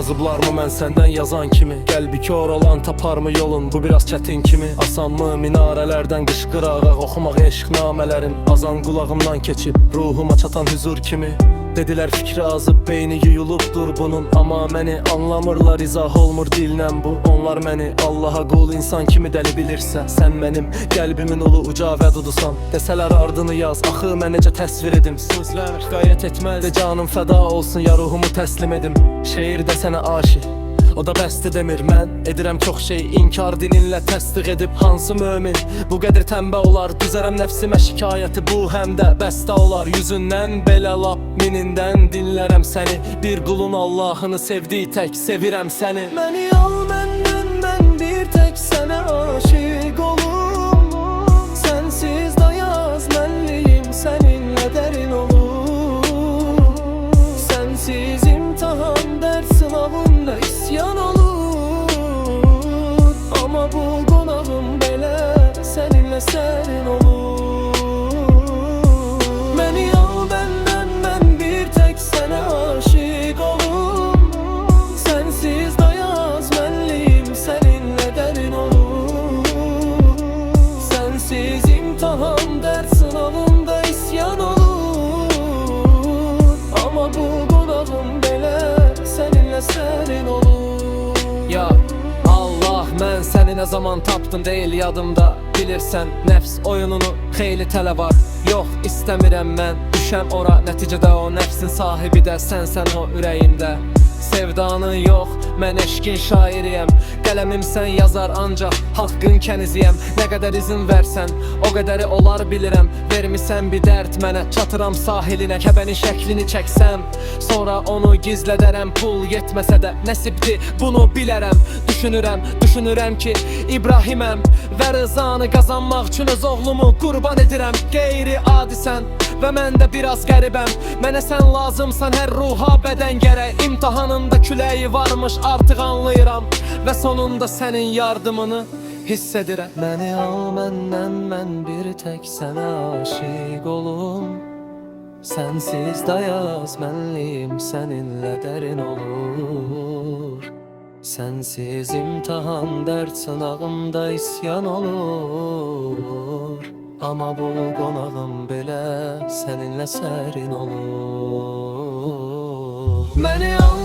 yazıblar mı mən səndən yazan kimi? Qəlbi kör olan tapar mı yolun, bu biraz çətin kimi? Asan mı minarələrdən qışqıraq oxumaq eşqnamələrin? Azan qulağımdan keçib ruhuma çatan hüzur kimi. Dedilər fikri azıb beyni yuyulubdur bunun, amma məni anlamırlar, izah olmur dillə bu. Onlar məni Allaha qul insan kimi dəli bilirsə, sən mənim qəlbimin ulu uca vədudusan. Desələr ardını yaz, axı mən necə təsvir edim? Sözlər qayət etməz, de canım fəda olsun, ya ruhumu təslim edim. Şeir də sənə aşiq, o da bəsti demir. Mən edirəm çox şey, inkar dilinlə təsdiq edib. Hansı mömin bu qədər tənbə olar? Düzərəm nəfsimə şikayəti, bu həm də bəstə olar. Yüzündən belə lap minindən dinlərəm səni. Bir qulun Allahını sevdiyi tək sevirəm səni. Məni al məndən, mən bir tək sənə aşiq olum. Sənsiz dayaz mənliyim, səninlə dərin olur. Sənsiz imtahan, dərs sınavında isyan olur. Amma bu qonağım belə səninlə sərin olur. Məni al bəndən, mən bir tək sənə aşiq olum. Sənsiz dayaz mənliyim, səninlə dərin olur. Sənsiz imtahan, dərs sınavında isyan olur. Amma bu qonağım belə səninlə sərin olur. Ya Allah, mən səni nə zaman tapdım deyil yadımda. Bilirsən nəfs oyununu xeyli tələ var. Yox istəmirəm mən düşəm ora, nəticədə o nəfsin sahibi də sənsən o ürəyimdə. Sevdanın yox, mən eşqin şairiyəm. Qələmim sən yazar ancaq haqqın kəniziyəm. Nə qədər izin versən o qədəri olar bilirəm. Vermisən bir dərd mənə, çatıram sahilinə. Kəbənin şəklini çəksəm sonra onu gizlədərəm. Pul yetməsə də nəsibdir, bunu bilərəm. Düşünürəm ki İbrahiməm və rızanı qazanmaq üçün öz oğlumu qurban edirəm. Qeyri-adisən və mən də biraz qəribəm. Mənə sən lazımsan, hər ruha bədən gərək. İmtahanında küləyi varmış, artıq anlayıram və sonunda sənin yardımını hiss edirəm. Məni al məndən, mən bir tək sənə aşiq olum. Sənsiz dayaz mənliyim, səninlə dərin olur. Sənsiz imtahan, dərd sınağımda isyan olur. Amma bu qonağım belə səninlə sərin olur. Məni al